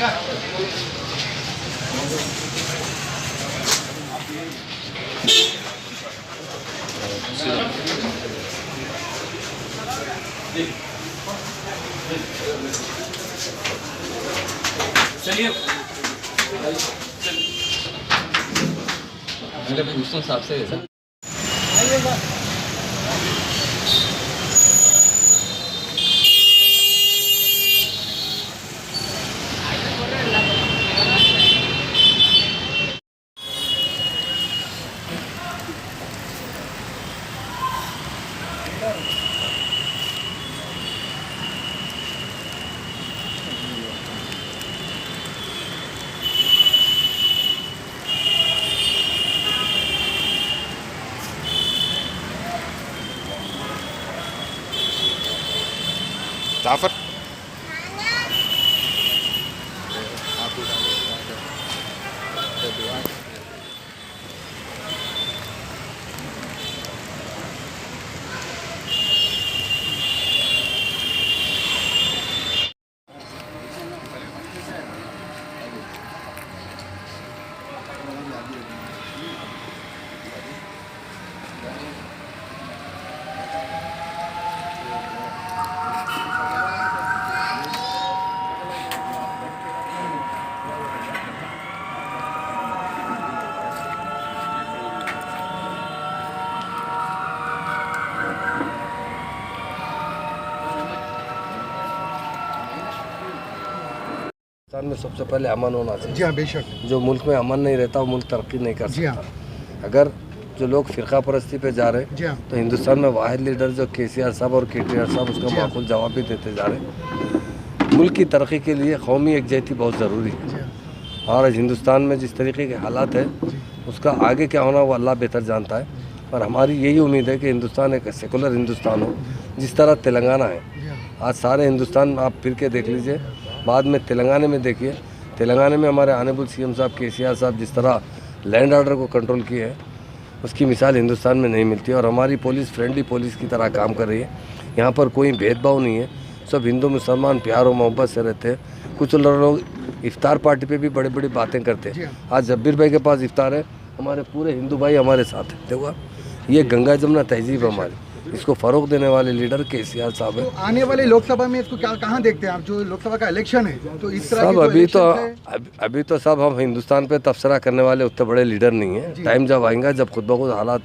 चलिए मैं पूछता हूँ साहब से सर। जाफर पाकिस्तान में सबसे पहले अमन होना चाहिए। जी हाँ, बेशक। जो मुल्क में अमन नहीं रहता वो मुल्क तरक्की नहीं कर जी हाँ। सकता। अगर जो लोग फिरका परस्ती पे जा रहे जी हाँ। तो हिंदुस्तान में वाहिद लीडर जो केसीआर साहब और केटीआर साहब उसका जी हाँ। माकूल जवाब भी देते जा रहे। मुल्क की तरक्की के लिए कौमी यकजहती बहुत ज़रूरी है। जी हाँ। और आज हिंदुस्तान में जिस तरीके के हालात है उसका आगे क्या होना वो अल्लाह बेहतर जानता है। और हमारी यही उम्मीद है कि हिंदुस्तान एक सेकुलर हिंदुस्तान हो जिस तरह तेलंगाना है। आज सारे हिंदुस्तान आप फिर के देख लीजिए, बाद में तेलंगाना में देखिए, तेलंगाना में हमारे ऑनरेबल सीएम साहब केसीआर साहब जिस तरह लैंड ऑर्डर को कंट्रोल किए हैं उसकी मिसाल हिंदुस्तान में नहीं मिलती। और हमारी पुलिस फ्रेंडली पुलिस की तरह काम कर रही है। यहाँ पर कोई भेदभाव नहीं है, सब हिंदू मुसलमान प्यार और मोहब्बत से रहते हैं। कुछ लोग इफ्तार पार्टी पे भी बड़ी बड़ी बातें करते हैं। आज जब्बीर भाई के पास इफ्तार है, हमारे पूरे हिंदू भाई हमारे साथ हैं। देखो ये गंगा जमुना तहजीब हमारी, इसको फ़रोग देने वाले लीडर केसीआर साहब है। तो आने वाले लोकसभा में इसको क्या कहाँ देखते हैं आप? जो लोकसभा का इलेक्शन है तो इस तरह सब की अभी तो सब हम हिंदुस्तान पे तबसरा करने वाले उतने बड़े लीडर नहीं हैं। टाइम जब आएगा जब खुद ब खुद हालात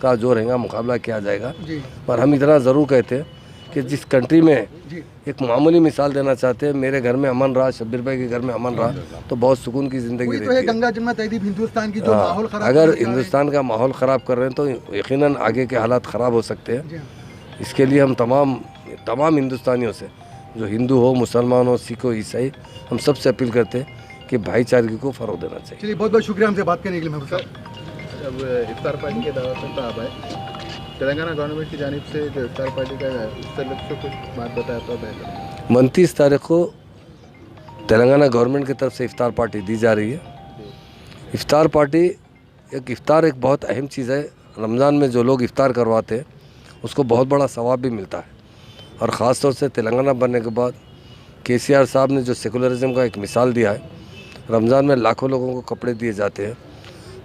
का जो रहेगा मुकाबला किया जाएगा। पर हम इतना ज़रूर कहते हैं कि जिस कंट्री में एक मामूली मिसाल देना चाहते हैं, मेरे घर में अमन रहा, शब्बीर भाई के घर में अमन रहा तो बहुत सुकून की ज़िंदगी रहती है। गंगा जमुना तहजीब हिंदुस्तान की जो माहौल खराब अगर हिंदुस्तान का माहौल ख़राब कर रहे हैं तो यकीनन आगे के हालात ख़राब हो सकते हैं। इसके लिए हम तमाम हिंदुस्तानियों से, जो हिंदू हो, मुसलमान हो, सिख हो, ईसाई, हम सबसे अपील करते हैं कि भाईचारे को फ़रोग देना चाहिए। चलिए, बहुत बहुत शुक्रिया हमसे बात करने के लिए। महबूब साहब, अब इफ्तार पार्टी के दावा पर तो आप आए, तेलंगाना गवर्नमेंट की जानिब से जो इफ्तार पार्टी का उस तरफ से कुछ बात बताया तो बेहतर। 29 तारीख को तेलंगाना गवर्नमेंट की तरफ से इफ्तार पार्टी दी जा रही है। इफ्तार पार्टी इफ्तार एक बहुत अहम चीज़ है। रमज़ान में जो लोग इफ्तार करवाते हैं उसको बहुत बड़ा सवाब भी मिलता है। और ख़ास तौर से तेलंगाना बनने के बाद केसीआर साहब ने जो सेकुलरिज्म का एक मिसाल दिया है, रमज़ान में लाखों लोगों को कपड़े दिए जाते हैं,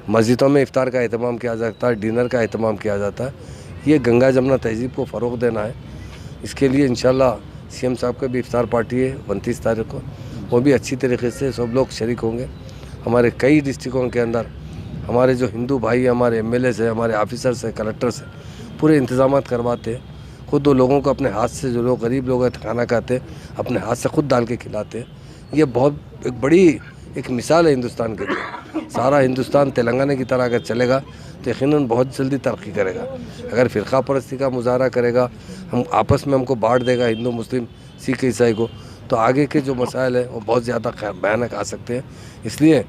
मस्जिदों में इफ्तार का एहतमाम किया जाता है, डिनर का एहतमाम किया जाता है। ये गंगा जमुना तहजीब को फ़रोग देना है। इसके लिए इंशाल्लाह सीएम साहब का भी इफ्तार पार्टी है 29 तारीख को, वो भी अच्छी तरीके से सब लोग शरीक होंगे। हमारे कई डिस्ट्रिक्टों के अंदर हमारे जो हिंदू भाई, हमारे एमएलए से, हमारे ऑफिसर्स हैं, कलेक्टर्स हैं, पूरे इंतजाम करवाते हैं। खुद वो लोगों को अपने हाथ से, जो लोग गरीब लोग हैं खाना खाते हैं, अपने हाथ से खुद डाल के खिलाते हैं। ये बहुत एक बड़ी एक मिसाल है हिंदुस्तान के लिए। सारा हिंदुस्तान तेलंगाना की तरह अगर चलेगा तो यकीनन बहुत जल्दी तरक्की करेगा। अगर फ़िरका परस्ती का मुजाहरा करेगा, हम आपस में हमको बांट देगा हिंदू मुस्लिम सिख ईसाई को, तो आगे के जो मसाइल हैं वो बहुत ज़्यादा भयानक आ सकते हैं। इसलिए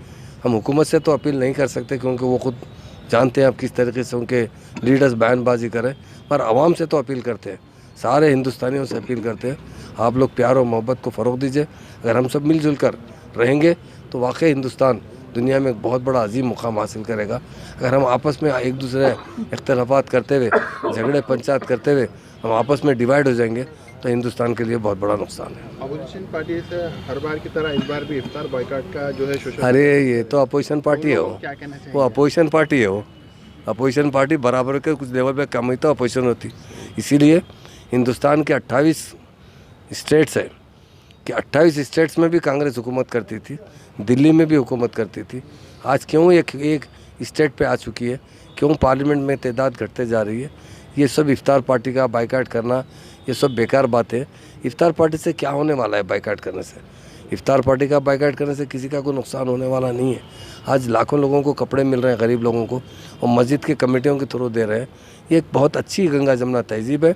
हम हुकूमत से तो अपील नहीं कर सकते क्योंकि वो खुद जानते हैं आप किस तरीके से उनके लीडर्स बयानबाजी करें, पर आवाम से तो अपील करते हैं, सारे हिंदुस्तानियों से अपील करते हैं, आप लोग प्यार और मोहब्बत को फ़रोग दीजिए। अगर हम सब मिलजुल कर रहेंगे तो वाकई हिंदुस्तान दुनिया में एक बहुत बड़ा अजीम मुकाम हासिल करेगा। अगर हम आपस में एक दूसरे इख्तलाफात करते हुए, झगड़े पंचायत करते हुए हम आपस में डिवाइड हो जाएंगे तो हिंदुस्तान के लिए बहुत बड़ा नुकसान है। अपोजिशन पार्टी से हर बार की तरह इस बार भी इफ्तार बॉयकॉट का जो है सोशल अरे ये तो अपोजिशन पार्टी है, क्या कहना चाहिए? वो अपोजिशन पार्टी है। वो अपोजिशन पार्टी बराबर के कुछ लेवल पे कम ही तो अपोजिशन होती। इसीलिए हिंदुस्तान के 28 स्टेट्स है कि 28 स्टेट्स में भी कांग्रेस हुकूमत करती थी, दिल्ली में भी हुकूमत करती थी। आज क्यों एक स्टेट पे आ चुकी है, क्यों पार्लियामेंट में तादाद घटते जा रही है? ये सब इफ्तार पार्टी का बाइकाट करना, ये सब बेकार बात है। इफ्तार पार्टी से क्या होने वाला है बाइकाट करने से? इफ्तार पार्टी का बाइकाट करने से किसी का कोई नुकसान होने वाला नहीं है। आज लाखों लोगों को कपड़े मिल रहे हैं, गरीब लोगों को, और मस्जिद के कमेटियों के थ्रू दे रहे हैं। ये एक बहुत अच्छी गंगा जमुना तहजीब है।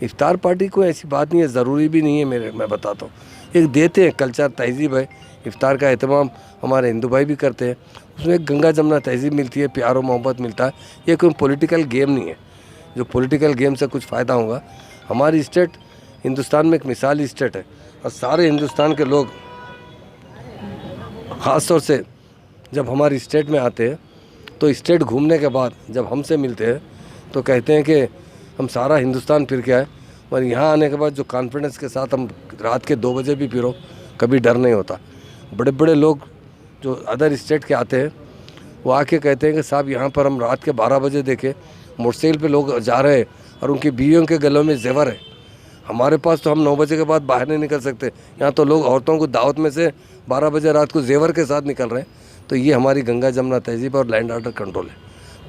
इफ्तार पार्टी कोई ऐसी बात नहीं है, ज़रूरी भी नहीं है। मैं बताता हूँ, एक देते हैं, कल्चर तहजीब है। इफ्तार का एहतमाम हमारे हिंदू भाई भी करते हैं, उसमें एक गंगा जमुना तहजीब मिलती है, प्यार और मोहब्बत मिलता है। ये कोई पॉलिटिकल गेम नहीं है जो पॉलिटिकल गेम से कुछ फ़ायदा होगा। हमारी स्टेट हिंदुस्तान में एक मिसाली स्टेट है, और सारे हिंदुस्तान के लोग ख़ास तौर से जब हमारी स्टेट में आते हैं तो स्टेट घूमने के बाद जब हमसे मिलते हैं तो कहते हैं कि हम सारा हिंदुस्तान फिर के आए, और यहाँ आने के बाद जो कॉन्फिडेंस के साथ हम रात के 2 बजे भी फिरो, कभी डर नहीं होता। बड़े बड़े लोग जो अदर स्टेट के आते हैं वो आके कहते हैं कि साहब यहाँ पर हम रात के 12 बजे देखे मोटरसाइकिल पे लोग जा रहे हैं और उनकी बीवियों के गलों में जेवर है। हमारे पास तो हम 9 बजे के बाद बाहर नहीं निकल सकते, यहाँ तो लोग औरतों को दावत में से 12 बजे रात को जेवर के साथ निकल रहे हैं। तो ये हमारी गंगा जमुना तहजीब और लैंड ऑर्डर कंट्रोल है।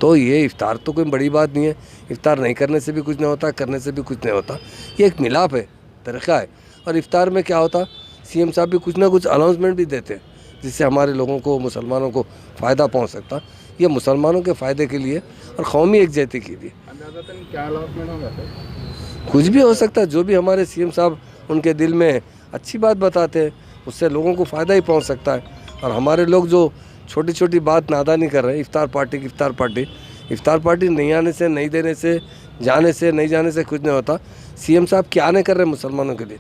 तो ये इफ्तार तो कोई बड़ी बात नहीं है। इफ्तार नहीं करने से भी कुछ नहीं होता, करने से भी कुछ नहीं होता। ये एक मिलाप है, तरीक़ा है। और इफ्तार में क्या होता, सीएम साहब भी कुछ ना कुछ अनाउंसमेंट भी देते हैं जिससे हमारे लोगों को, मुसलमानों को फ़ायदा पहुंच सकता। ये मुसलमानों के फ़ायदे के लिए और कौमी एकजुटता के लिए। क्या अनाउंसमेंट होगा सर? कुछ भी हो सकता है, जो भी हमारे सीएम साहब उनके दिल में अच्छी बात बताते हैं उससे लोगों को फ़ायदा ही पहुंच सकता है। और हमारे लोग जो छोटी छोटी बात नादानी कर रहे हैं, इफ्तार पार्टी नहीं आने से, नहीं देने से, जाने से, नहीं जाने से कुछ नहीं होता। सीएम साहब क्या नहीं कर रहे हैं मुसलमानों के लिए?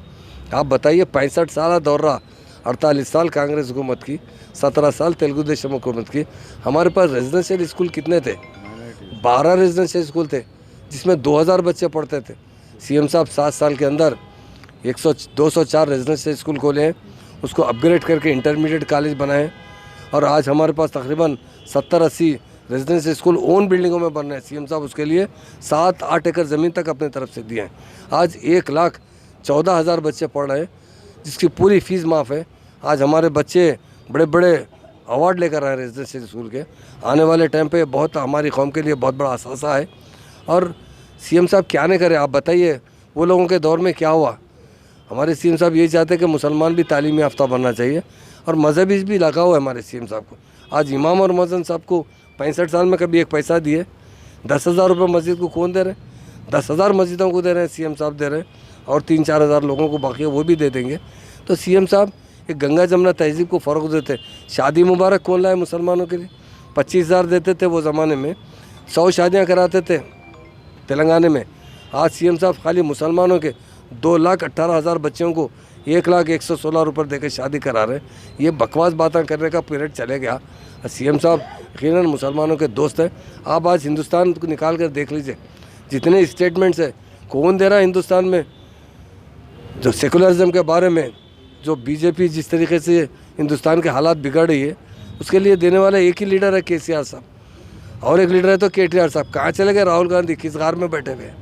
आप बताइए, 65 साल दौर रहा, 48 साल कांग्रेस हुकूमत की, 17 साल तेलुगु देशम हुकूमत की। हमारे पास रेजिडेंशियल स्कूल कितने थे? 12 रेजिडेंशियल स्कूल थे जिसमें 2000 बच्चे पढ़ते थे। सीएम साहब 7 साल के अंदर 204 रेजिडेंशियल स्कूल खोले हैं, उसको अपग्रेड करके इंटरमीडिएट कॉलेज बनाए। और आज हमारे पास तकरीबन 70-80 रेजिडेंशियल स्कूल ओन बिल्डिंगों में बन रहे हैं। सीएम साहब उसके लिए 7-8 एकड़ ज़मीन तक अपनी तरफ से दिए हैं। आज 1,14,000 बच्चे पढ़ रहे हैं जिसकी पूरी फ़ीस माफ़ है। आज हमारे बच्चे बड़े बड़े अवार्ड लेकर आए हैं रेजिडेंशियल स्कूल के। आने वाले टाइम पे बहुत हमारी कौम के लिए बहुत बड़ा असासा है। और सीएम साहब क्या नहीं करे, आप बताइए, वो लोगों के दौर में क्या हुआ? हमारे सीएम साहब यही चाहते हैं कि मुसलमान भी तालीम याफ्ता बनना चाहिए, और मजहबी भी लगा हुआ है हमारे सीएम साहब को। आज इमाम और मुअज्जिन साहब को 65 साल में कभी एक पैसा दिए? 10,000 रुपये मस्जिद को कौन दे रहे हैं? 10,000 मस्जिदों को दे रहे हैं, सीएम साहब दे रहे हैं, और 3-4 हज़ार लोगों को बाकी वो भी दे देंगे। तो सीएम साहब एक गंगा जमुना तहजीब को फ़रोग़ देते। शादी मुबारक कौन लाए मुसलमानों के लिए? 25,000 देते थे वो ज़माने में, 100 शादियाँ कराते थे तेलंगाना में। आज सीएम साहब खाली मुसलमानों के 2,18,000 बच्चों को 1,01,16 रुपये देकर शादी करा रहे। ये बकवास बातें करने का पीरियड चले गया। सीएम साहब यकीनन मुसलमानों के दोस्त हैं। आप आज हिंदुस्तान को निकाल कर देख लीजिए, जितने स्टेटमेंट्स है कौन दे रहा है हिंदुस्तान में? जो सेकुलरिज्म के बारे में जो बीजेपी जिस तरीके से हिंदुस्तान के हालात बिगड़ रही है, उसके लिए देने वाला एक ही लीडर है केसीआर साहब, और एक लीडर है तो केटीआर साहब। कहाँ चले गए राहुल गांधी? किस गार में बैठे हुए हैं?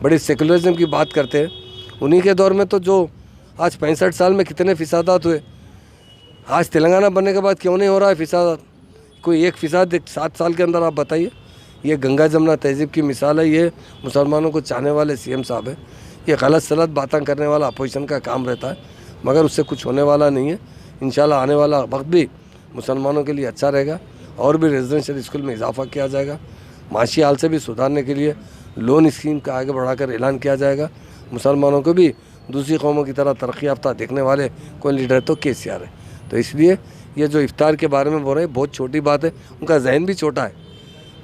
बड़ी सेकुलरिज्म की बात करते हैं। उन्हीं के दौर में तो जो आज 65 साल में कितने फिसादात हुए, आज तेलंगाना बनने के बाद क्यों नहीं हो रहा है फिसादात? कोई एक फिसाद 7 साल के अंदर आप बताइए। ये गंगा जमुना तहजीब की मिसाल है। ये मुसलमानों को चाहने वाले सीएम साहब है। ये गलत सलत बातें करने वाला अपोजिशन का काम रहता है, मगर उससे कुछ होने वाला नहीं है। इंशाल्लाह आने वाला वक्त भी मुसलमानों के लिए अच्छा रहेगा, और भी रेजिडेंशियल स्कूल में इजाफा किया जाएगा। माशी हाल से भी सुधारने के लिए लोन स्कीम का आगे बढ़ाकर ऐलान किया जाएगा। मुसलमानों को भी दूसरी कौमों की तरह तरक्की याफ्ता देखने वाले कोई लीडर तो केसीआर है। तो इसलिए ये जो इफ्तार के बारे में बोल रहे हैं बहुत छोटी बात है। उनका जहन भी छोटा है।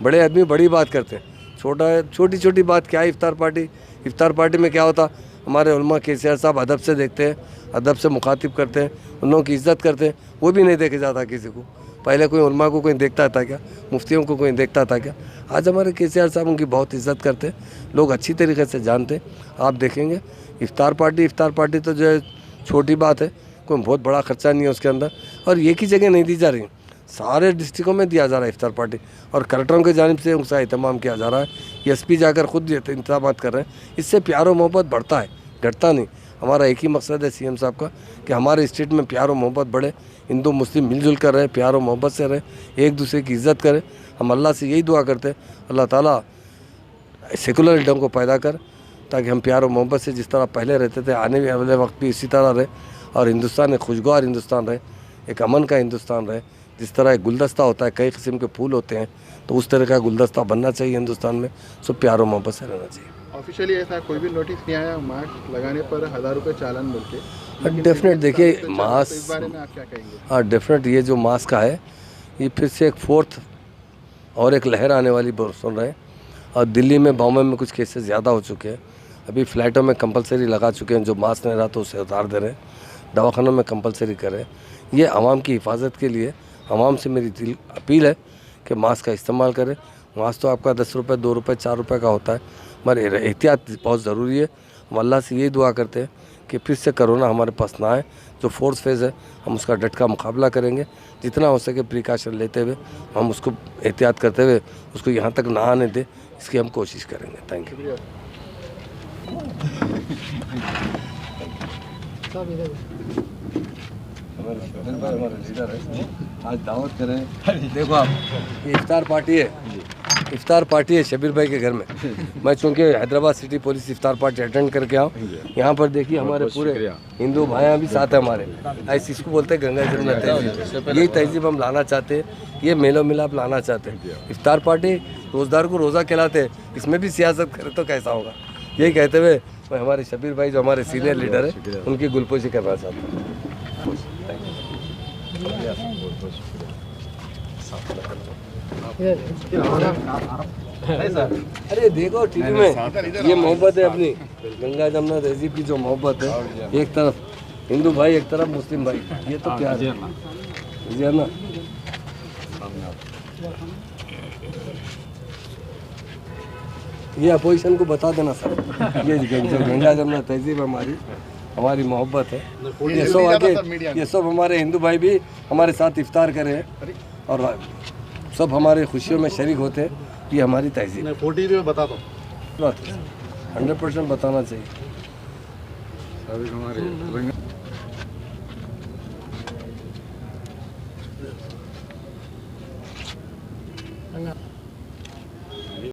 बड़े आदमी बड़ी बात करते हैं, छोटा है छोटी छोटी बात क्या है इफ्तार पार्टी? इफ्तार पार्टी में क्या होता? हमारे उलमा केसीआर साहब अदब से देखते हैं, अदब से मुखातिब करते हैं, उन लोगों की इज़्ज़त करते हैं। वो भी नहीं देखे जाता किसी को। पहले कोई उलमा को कोई देखता था क्या, मुफ्तियों को कोई देखता था क्या? आज हमारे केसीआर साहब उनकी बहुत इज्जत करते, लोग अच्छी तरीके से जानते। आप देखेंगे इफ्तार पार्टी तो जो है छोटी बात है, कोई बहुत बड़ा खर्चा नहीं है उसके अंदर, और एक ही जगह नहीं दी जा रही, सारे डिस्ट्रिक्टों में दिया जा रहा है इफ्तार पार्टी, और कलेक्टरों की जानिब से उसका एहतमाम किया जा रहा है। एसपी जाकर खुद इंतजाम कर रहे हैं। इससे प्यार और मोहब्बत बढ़ता है, घटता नहीं। हमारा एक ही मकसद है सीएम साहब का कि हमारे स्टेट में प्यार और मोहब्बत बढ़े, हिंदू मुस्लिम मिलजुल कर रहे, प्यार और मोहब्बत से रहे, एक दूसरे की इज़्ज़त करें। हम अल्लाह से यही दुआ करते हैं, अल्लाह ताला सेकुलर लीडरों को पैदा कर, ताकि हम प्यार और मोहब्बत से जिस तरह पहले रहते थे आने वाले वक्त भी इसी तरह रहे, और हिंदुस्तान एक खुशगवार हिंदुस्तान रहे, एक अमन का हिंदुस्तान रहे। जिस तरह एक गुलदस्ता होता है, कई किस्म के फूल होते हैं, तो उस तरह का गुलदस्ता बनना चाहिए हिंदुस्तान में। सब प्यार और मोहब्बत से रहना चाहिए। ऑफिशियली ऐसा कोई भी नोटिस नहीं आया मास्क लगाने पर 1000 रुपये चालान मिल के? डेफिनेट देखिए इस मास्क, बारे में आप क्या कहेंगे? हाँ डेफिनेट ये जो मास्क का है, ये फिर से एक फोर्थ और एक लहर आने वाली सुन रहे हैं। और दिल्ली में, बॉम्बे में कुछ केसेस ज़्यादा हो चुके हैं। अभी फ्लाइटों में कंपलसरी लगा चुके हैं, जो मास्क नहीं रहा तो उसे उतार दे रहे हैं, दवाखानों में कंपलसरी करें। ये आवाम की हिफाजत के लिए आवाम से मेरी दिल अपील है कि मास्क का इस्तेमाल करें। मास्क तो आपका 10 रुपये, 2 रुपये, 4 रुपये का होता है, मगर एहतियात बहुत ज़रूरी है। हम अल्लाह से यही दुआ करते हैं कि फिर से कोरोना हमारे पास ना आए। जो फोर्थ फेज़ है, हम उसका डट का मुकाबला करेंगे, जितना हो सके प्रिकॉशन लेते हुए, हम उसको एहतियात करते हुए उसको यहाँ तक ना आने दें, इसकी हम कोशिश करेंगे। Thank you. हमारे लीडर है, आज दावत करें। देखो आप, ये इफ्तार पार्टी है, इफ्तार पार्टी है शबीर भाई के घर में। मैं चूँकि हैदराबाद सिटी पुलिस इफ्तार पार्टी अटेंड करके आऊँ, यहाँ पर देखिए हमारे पूरे हिंदू भाइयाँ भी साथ है हमारे। ऐसे इसको बोलते हैं गंगा जमुना तहजीब। यही तहजीब हम लाना चाहते हैं, ये मेलो मिलाप लाना चाहते हैं। इफ्तार पार्टी रोज़दार को रोज़ा खिलाते हैं, इसमें भी सियासत करे तो कैसा होगा? यही कहते हुए मैं हमारे शबीर भाई जो हमारे सीनियर लीडर है, उनकी गुलपोशी करना चाहता हूँ। अरे देखो टीवी में ये मोहब्बत है अपनी गंगा जमुना तहजीब की, जो मोहब्बत है, एक तरफ हिंदू भाई, एक तरफ मुस्लिम भाई, ये तो प्यार है ना। ये अपोजिशन को बता देना सर, ये जो गंगा जमुना तहजीब हमारी मोहब्बत है, ये सब आगे, ये सब हमारे हिंदू भाई भी हमारे साथ इफ्तार करें और सब हमारे खुशियों में शरीक होते हैं। ये हमारी तहजीब है। 40 में बता दो, 100% बताना चाहिए।